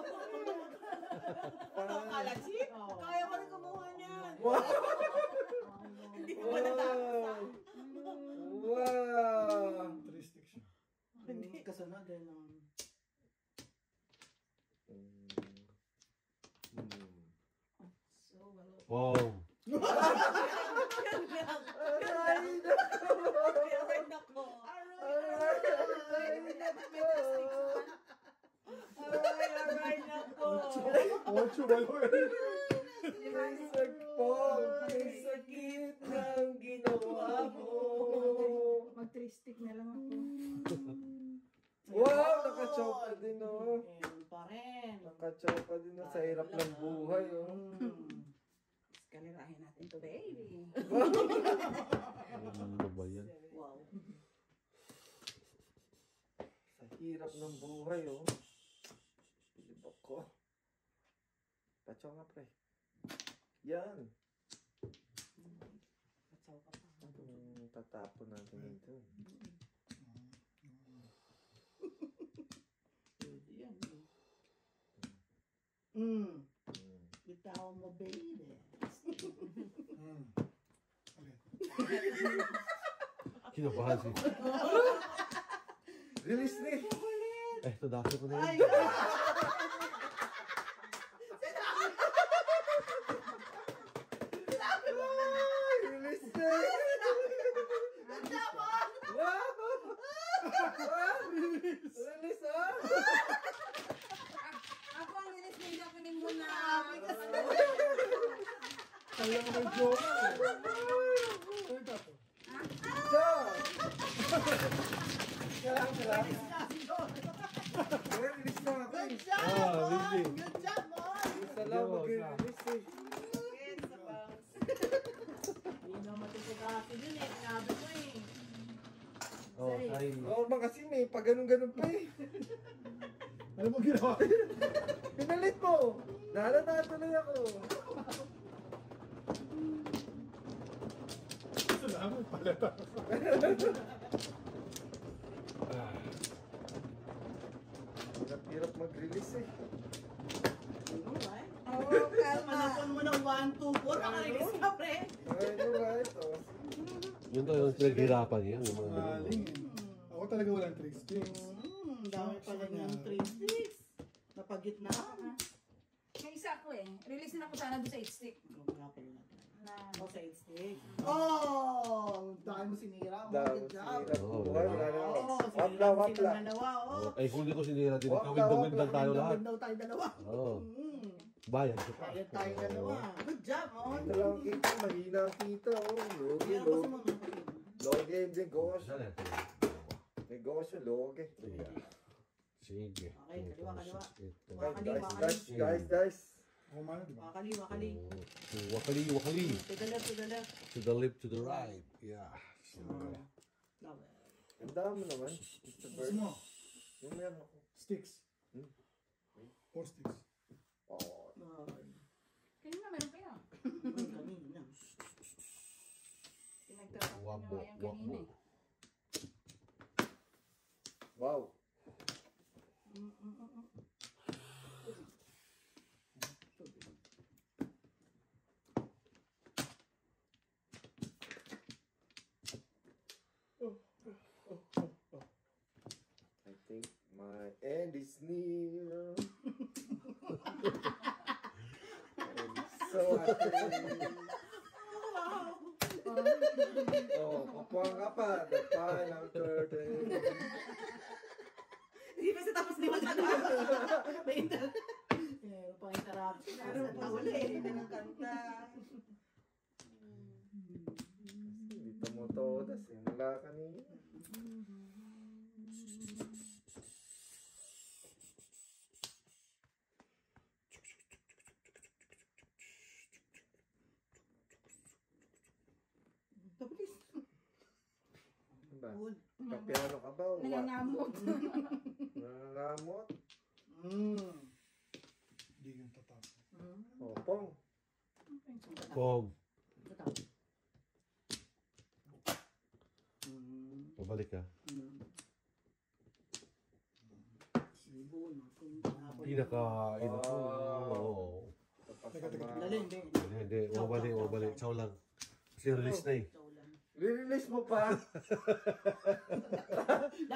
akala chip? Kaya ko rin kumuha niyan. Wow! Hindi ko pa natapos. Wow! 3 sticks siya. Hindi. Kasunod din ng... So, walo. Wow. Aray nako. Aray nako. 8, walo eh. May sakit ng ginawa mo. Mag-3 na lang ako. Wow! Nakachoka din oh. Ayun pa rin. Nakachoka din oh. Sa hirap ng buhay oh. Kalirahin natin to, baby. Ano ba yan? Wow. Sa hirap ng buhay oh. Bilib ako. Pachoka pre. Yan. Matsaw ka pa. Tatapon natin ito. Pwede yan. Bitaw mo, baby. Okay. Kinabahan si... Release ni! Eh, tadaki ko na Ay! yun. Release ni! Wow! Release ah! Ako ang linis na hindi ako muna. Kaya ko may joke. Ano ito? Joke! Kailangan. Release na ako eh. Really? Good job, Mon! Isa lang mag-release eh. Yes, sa bounce. Hindi na matutugasi dun eh. Sinabi ko eh. Oh, ay. Oo man kasi may pag ganun-ganun pa eh. Ano mo ginawa? Pinalit mo! Nahalata tuloy ako. Salamat pala ta. Hirap mag-release eh. Ano ba eh? Oo, kalma. Panapon mo ng 1, 2, 4. Nakalilis ka, pre. Ano ba ito? Yun to yung pinaghirapan niya. Yung mga Maling eh. Ako talaga walang 3 sticks. Dami pala ng 3 sticks. Napagitna. May isa ko eh. Release na ako sana doon sa 8-stick. Na, O sa 8 sticks. Oh! Dami mo sinira. Dami Good job. sila. Buhay, wala na. Oo, Wapla, sinira mo wapla. silang dalawa. Oh. Ay, kung di ko sinira din. Wag Kawin-dawin lang tayo lahat. Daw tayo dalawa. Oo. Mm. Bayad ko pa. Kaya tayo dalawa. Good job, Mon. Ito lang kita, mahina ang kita. Oh. Logi, Kaya ko sa logi. mga kapatid. Logi yung negosyo. Saan natin? Negosyo, logi. Yeah. Sige. Okay, kaliwa, kaliwa. Ito. Guys. Kumano, di ba? Wakali, wakali. Wakali, wakali. To the left, to the left. To the left, to the right. Yeah. Love it. Ang dami naman. Mr. Gusto Bird. mo? Yung meron ako. Sticks. Hmm? 4 sticks. Oh. kanina meron kayo. Kanina. Pinagtrapan nyo Wabo, nga yung kanina eh. Wow. I think my end is near. I'm so happy. Oh, kupuan ka pa. The final curtain. Hindi pa siya tapos liwan na. May meron pang interruption. Meron pa wala eh. Hindi na kanta. Dito mo todas. Wala kanina. Tapos, Ba? cool. Papiano ka ba? Nangangamot. Nangangamot? Hindi yung tatapos. O, Pong. Pog. Pabalik ka. Pinakain ako. Oo. Dali, hindi. Hindi, umabalik. Chow lang. Kasi release na eh. Release mo pa?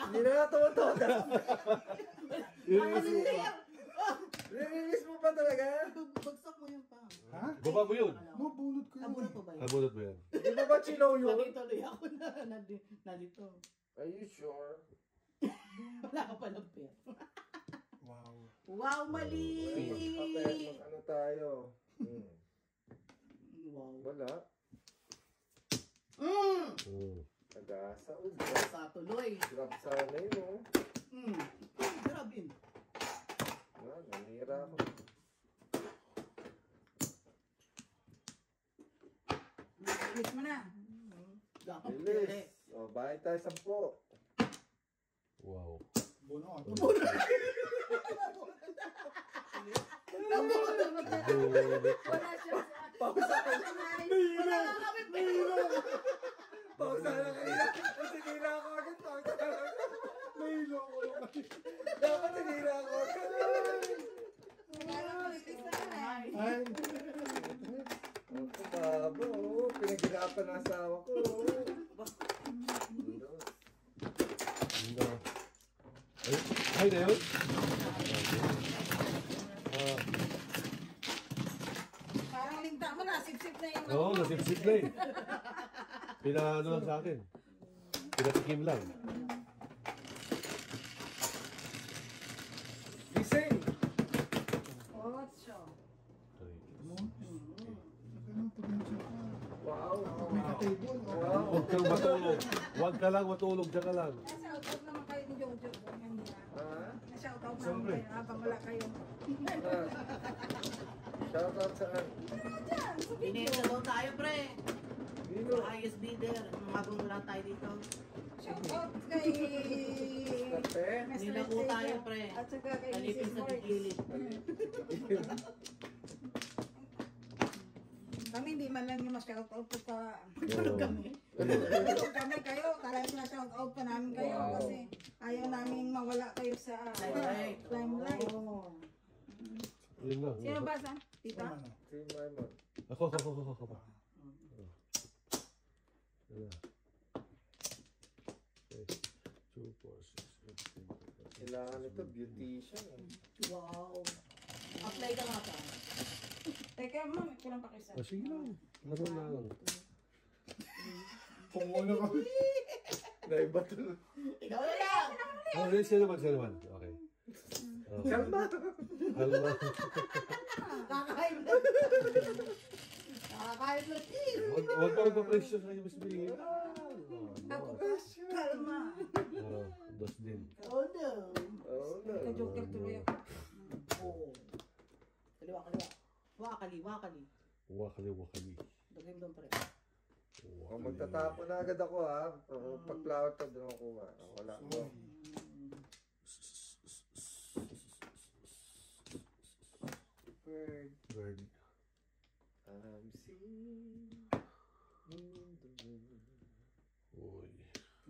Hindi na natuto. Release mo pa talaga? Bagsak mo yung pang. Ha? Baba mo yun. No, bunot ko yun. Abunot mo ba yun? Abunot mo yan. Di ba ba chino yun? Nakituloy ako na dito. Are you sure? Wala ka palang pera. Wow. Wow, mali! Ano tayo? Wow. Wala. Nag-asa. Sa tuloy. Grab sana yun, oh. Grabe. Nanira ako. Bilis mo na. Release. O, bahay tayo 10. Wow. Bono ako. Wala siya. Pausa ka. Wala kami pera. Pausa na kanina. Tinira ako agad. Pausa na agad. Nahilo ko lang. Dapat tinira ako agad. Wala ko litis na ka na. Ay. Ako, babo. Pinaghirapan ng asawa ko. No. Ay na yun? Parang linta mo na. Sip-sip na yung Oo, nasip-sip na eh. Pinaano lang sa akin. Pinatikim lang. Gising! Ocho. Ganun pag nandiyan ka. Wow. May ka-table. Wow. Huwag kang matulog. Huwag ka lang matulog. Diyan ka lang. Nasa-out naman kayo ni Jojo. Ha? Nasa-out naman Siyempre. kayo habang wala kayo. Shoutout saan? Diyan, sa video. Binenta daw tayo, pre. Dino. Sa highest bidder. Habang wala tayo dito. Shout-out kay... Kape? Nila po tayo, pre. At saka kay Alipin Mrs. sa Morris. gilid. Kami hindi man lang yung ma-shoutout pa. Oo. Kami. Kami kayo, talagang na-shoutout pa namin kayo kasi ayaw namin mawala kayo sa Limelight. limelight. Yun lang. Sino ba sa? Tita? Ano? Si Maymon. Ako. Ano? Okay. 2, 4, 6, 8, 10. Kailangan ito, beautician. Wow. Apply ka nga pa. Teka, ma'am, kulang pa kayo sa. Sige lang. Laro lang. Pungo na kami. Naiba to. Ikaw na lang! Siya naman. Okay. Kalma! Kalma. Kakain na. Kakain na, Tim. Huwag ka magpa-pressure sa kanya mas bilhin. Ako, kalma. Dos din. Oh no. Oh, no. Ka-joker tuloy ako. Oo. Kaliwa. Wakali. Wakali. Dagay mo doon, pre. Oh, magtatapon na agad ako, ha. Pag flower to, doon ako kuha. Wala ko. Bird. I'm seeing in the wind. Uy.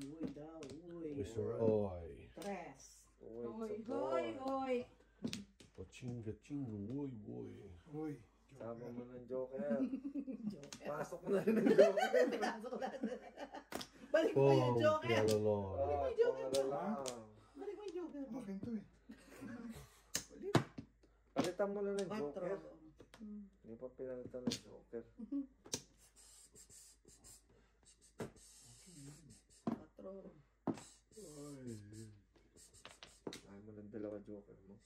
Uy daw, uy. Mr. Oy. Tres. Oh, Hoy, it's a hoy, boy. hoy. Pachinga. Uy. Uy. Sama mo ng joker. Pasok mo na rin ng joker. Balik mo yung joker. Lalalo. Oh, pangalala. Balik mo yung joker. Akin to eh. Palitan mo na ng Quattro. joker. Hindi pa pinalitan ng joker. Quattro. Ay mo ng dalawa joker mo.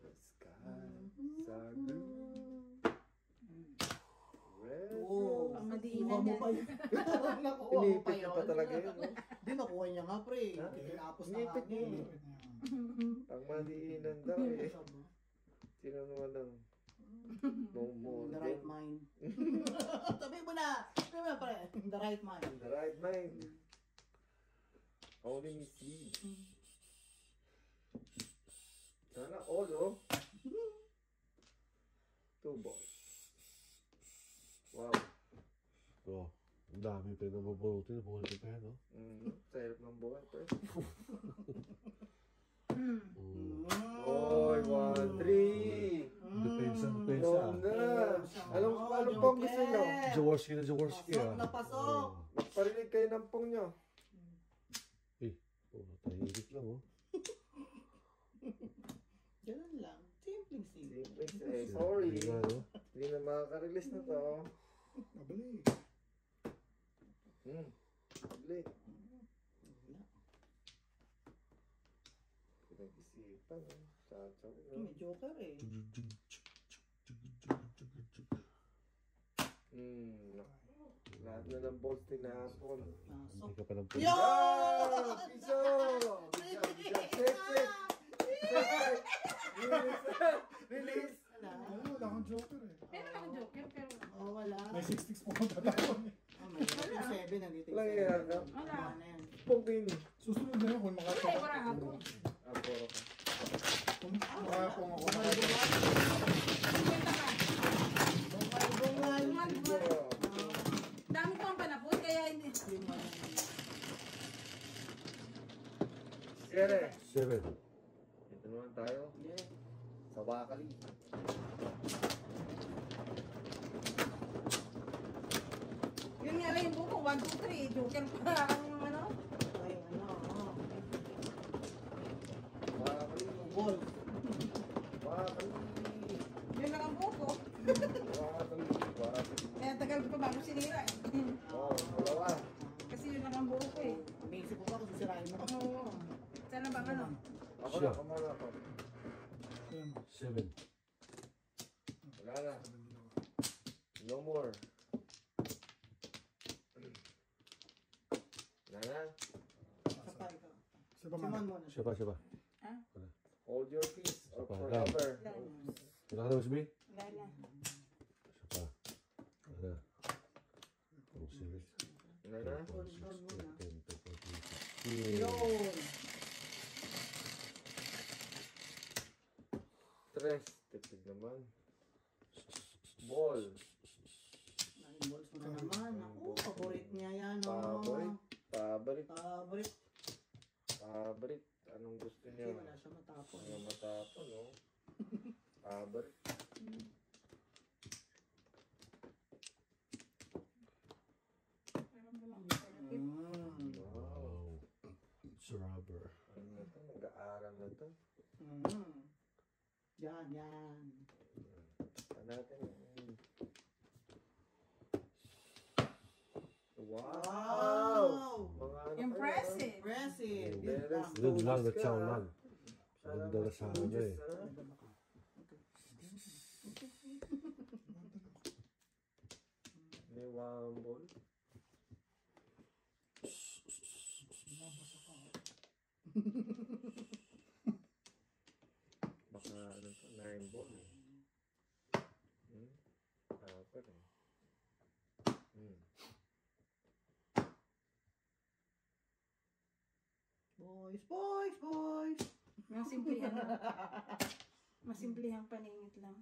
The skies are blue. mo pa yun. Nakuha mo pa Inipit yun. niya pa talaga yun, no? Di, nakuha niya nga, pre. Ha? Tinapos na Inipit nga niya. Ang maliinan daw eh. Sino naman ang momo? The right mind. Sabi mo na, pre. The right mind. The right mind. Only mislead. Sana all, oh. 2 balls. Wow. Oh, ang dami pa yung nababalutin. Nabalutin pa yan, no? Sarap ng buhay, pre. Mm. Oy, 1-3. Depensa, depensa. Oo na. Anong pong gusto nyo? Jaworski na Jaworski, Pasok ah. na pasok. Magparinig kayo ng pong nyo. Oh, tahimik lang, oh. Ganun lang. Simpleng simple. Sorry. Hindi nga, no? Hindi na makaka-release na to. Mabalik. Ulit. Pinag-isipan, eh. Chachaw, May joker eh. Lahat na ng balls tinapon. Hindi ka pa ng Yo! Piso! Release! Wala akong joker eh. Meron akong joker, pero Oh, wala. May 6-6 po akong tatapon eh. May 7 nandito. Walang yan, no? wala. Na yan. Pongkin. Susunod na yun kung Ay, makatapon. wala ako. Poro ka. Kung makatapon ako. Kwenta ka. Bungal. Bungal. Dami ko ang panapon, kaya hindi. Sere. 7. Ito naman tayo. Sa Wakali. Yun nga lang yung buko, 1, 2, 3. Joker pa ang ano. Ay, ano. Wakali. Ball. Wakali. Yun lang ang buko. Wakali. Wakali. Kaya tagal ko pa bago sinira eh. Oh, dalawa. Kasi yun lang ang buko eh. Amazing ko pa kung sisirain mo. Oo. Sana bang ano? Ako na, kumala ako. 7. Wala na. No more. Wala na. Sapay ka. Siya pa Siman man. mo na. Siya pa, siya pa. Hold your peace or Sapa, forever. Wala ka na, Usbi? Wala na. Siya pa. Wala. Oh, 7. Wala na. Yun. Tres. Tipid naman. Ball. 9 balls mo na naman. Ako, paborit niya yan. Paborit. Paborit. Paborit. Paborit. Anong gusto Kasi niya? wala siya matapon. Ano matapon, no? Paborit. Wow. It's rubber. Ano na to? Nag-aaral na to. Yan, yan. Ano natin? Wow! Mga ano Impressive. Impressive. Beres. Yun lang, natsaw lang. Ganda na sa ano eh. May one ball. Baka ano to, 9 ball eh. Apat eh. Boys, boys, boys. Masimplihan lang. Masimplihang paningit lang.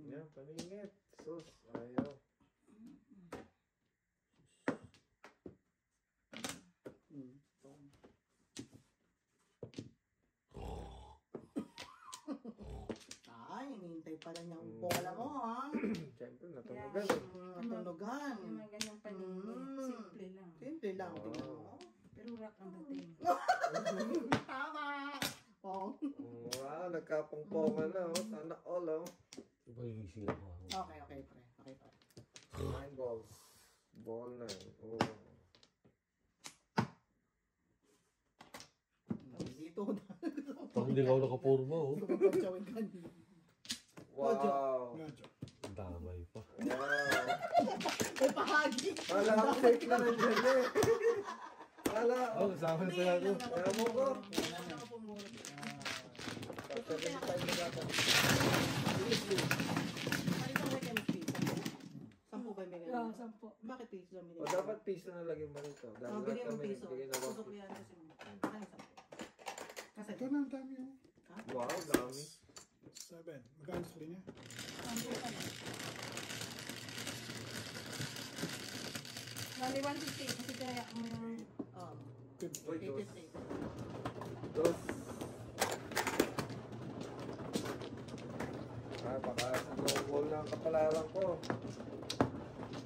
Yan, paningit. Sus, ayaw. Ay, hinihintay pala niya ang bola mo, ha? Siyempre, natunugan eh. Natunugan. Yung mga ganyang paningit. Simple lang. Simple lang, tingnan mo. Pero rock ang dating. Tama! Oh. Wow, nagkapongpongan na oh. Sana all oh. Pagigising ako. Okay, okay, pre. Okay, pre. 9 balls. Ball 9. Oh. Dito na. Pag hindi ka nakapurma, oh. Kumapagtsawin ka. Wow. Medyo. Damay pa. May pahagi. Kala ko safe na rin dyan eh. Kala ko. Oh, sa akin kaya ako. Kaya mo ko. Kailangan ako pumunod. Sasabihin tayo na dapat. Palit ang may chemistry. 10 ba may Oo, ganyan? 10. Bakit piso lang O dapat piso na lagyan mo rito. Dahil lahat bigyan mo kami piso. nagbigay na Susok 150. yan kasi. Ano 10? Kasi Ito na, ang dami oh. Wow, dami. 7. Magkano sa niya? 10 pa lang. Bali 150 kasi kaya mo yung Oh, Uy, dos. 88. Dos. Baka snowball na ang kapalaran ko.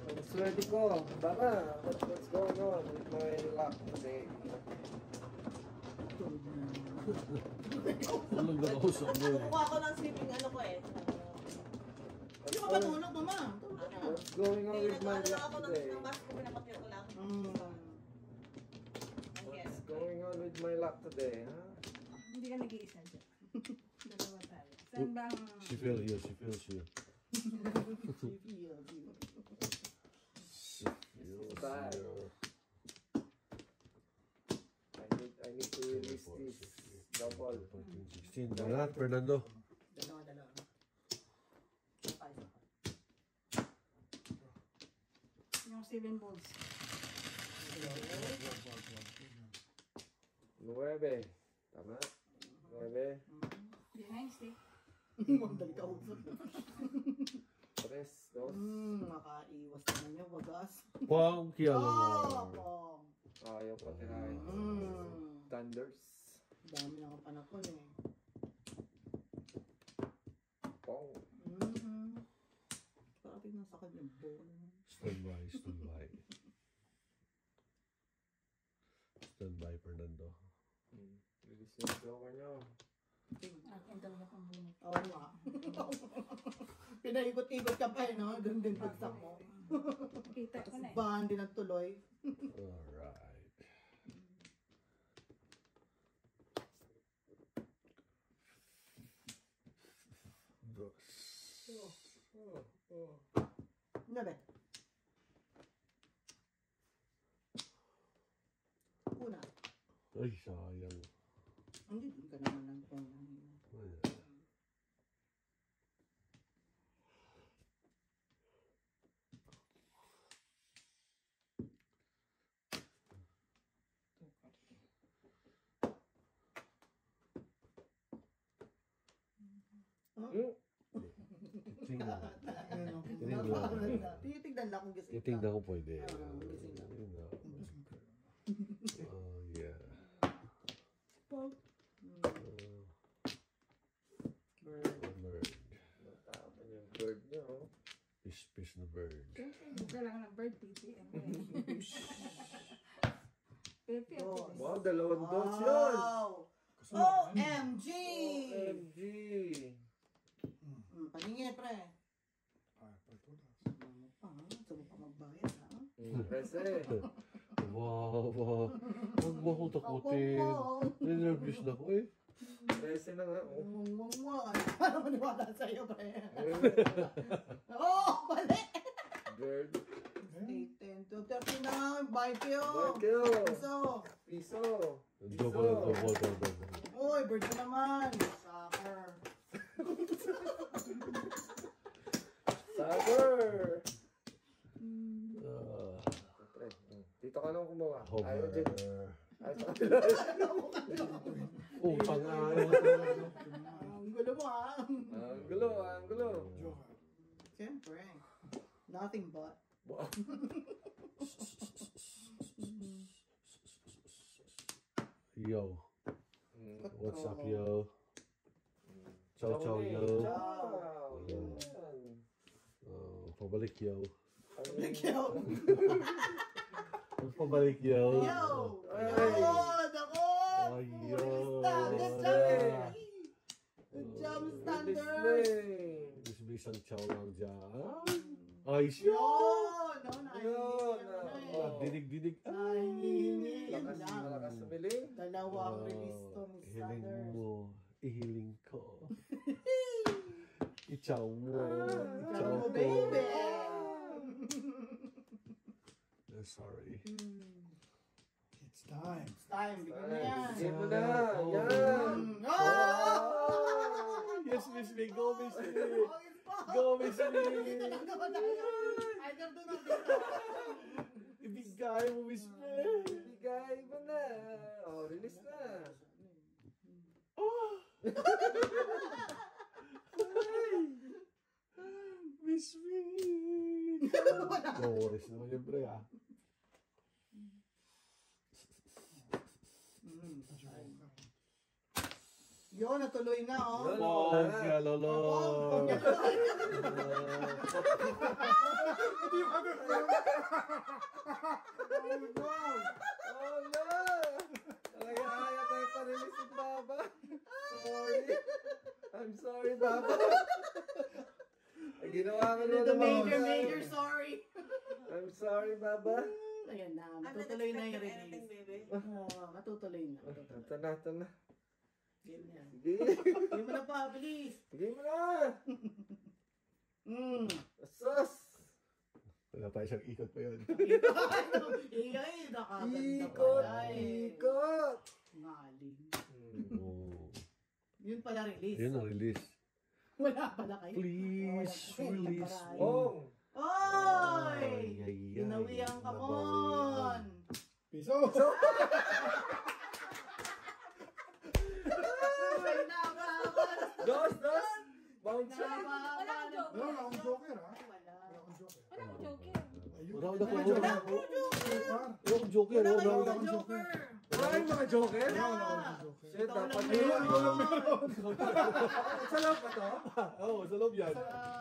Ang swerte ko. Baka, what's going on with my luck today? Ano na kausap mo eh. Kukuha ko ng sleeping ano ko eh. Hindi ka ba tulog, mama? Tulog ka na. What's going on with my Nag-ano lang luck ako today? ng mask ko, pinapatyo ko lang. What's going on with my luck today, ha? hindi ka nag-iisa dyan. Dalawa tayo. Saan bang... She feels you, she feels you. Bye. I need to release this double. 16. Lahat, Fernando. Dalawa. Yung 7 balls. 9. Tama? 9. Hindi na yung stick. Mandali ka usap. 3, 2. Makaiwas naman yung wagas. Pong Kialo. Pong. Ayaw pa tinahin. Thunders. Dami na akong panakon eh. Pong. Parang tignan sa kanyang ball. Stand by, stand by. Stand by, Fernando. Release yung joker nyo. Akin daw niya pang bunot. Oo nga. Pinaikot-ikot ka pa eh, no? Doon din pagsak mo. Kita ko na eh. Bahan din ang tuloy. Alright. Dos. Ano ba? Una. Ay, sayang. Hindi din ka naman lang po. Ayan. Tingnan. Titignan lang kung gising ka. Titingnan ko pwede. gising ka. Oh, yeah. Bird. Bird. Natapon yung bird nyo. Fish na bird. Buka lang ng bird, PPM. Pepe, Dos. Wow, dalawang dos yun. Wow! OMG! OMG. Paningin, pre. Ah, pagtulas. Ano pa, ha? Gusto mo pa magbayad, ha? Kasi, Wow, wow. Huwag mo akong takutin. Ninervous na ko eh. kasi na nga. Oh. Ano maniwala sa'yo, pre? Oh, mali! Bird. 8, 10, 12, 13 na nga. Bye kayo. Bird kayo. So, Piso. Double. uy, bird ka naman. Sucker. Sucker. Ah, Pre, dito ka nang kumuha. Homer. Ayaw dyan. Ayaw sa kanila. Upang ayaw. Ang gulo mo, ha? Ang gulo, ang gulo. Joker. Siyempre. Nothing but. Wow. Yo. What's up, yo? Chow chow, yo. Wow. Yan. Pabalik, yo. Yo! Pabalik, yo. Yo! Ay. Yun! Ako! Ay, yo. Good job! Good job, standard! Bisbisang chow lang dyan. Ay, siya. Yun! No, Yun. Dinig. Nahihinig Lakas, lang. malakas sumiling. Dalawang release to, Miss Hiling Standard. mo. Ihiling ko. Ichaw mo. Ciao, Ichaw ko. baby! Sorry. It's time. It's time, bigyan mo yan. Bigyan mo na. Yan. Oh! Yes, Miss May. Go, Miss May. Oh, Go, Miss May. Either doon o dito. Ibigay mo, Miss May. Bigay mo na. Oh, release na. Miss May. Oras naman yung pre, ah. Yun, natuloy na, oh. Yun. Pongga, lolo. Oh no! Talaga ayaw tayo pa-release si Baba. Sorry. I'm sorry, Baba. Ay, ginawa ko na The naman. major sorry. I'm sorry, Baba. Ayan na, I'm not matutuloy na yung expecting anything, release. baby. Oo, matutuloy na. Ito na, ito na. Ganyan. Sige. Hindi mo na pa, bilis. Sige mo na. Sus! Wala pa isang ikot pa yun. Ingay, nakaganda Ikot! pala eh. Ikot! Ngaling. Oh. Yun pala release. Yun ang release. Wala pala kayo. Please, release me. Oh! Oy! Ay, Ginawihan ka mon! Piso! Ay, nabawas! Dos! Bounce! Wala kang joker. Wala akong joker, ha? Wala. Wala akong joker. Wala kang joker. Ayun. Wala akong Wala joker. akong joker. Wala akong joker. Wala Wala kayo akong ng joker. joker! Wala kayong mga joker? Wala akong joker. Shit, Ikaw dapat lang yun. meron. Sa loob ba to? Oo, sa loob yan. Ah,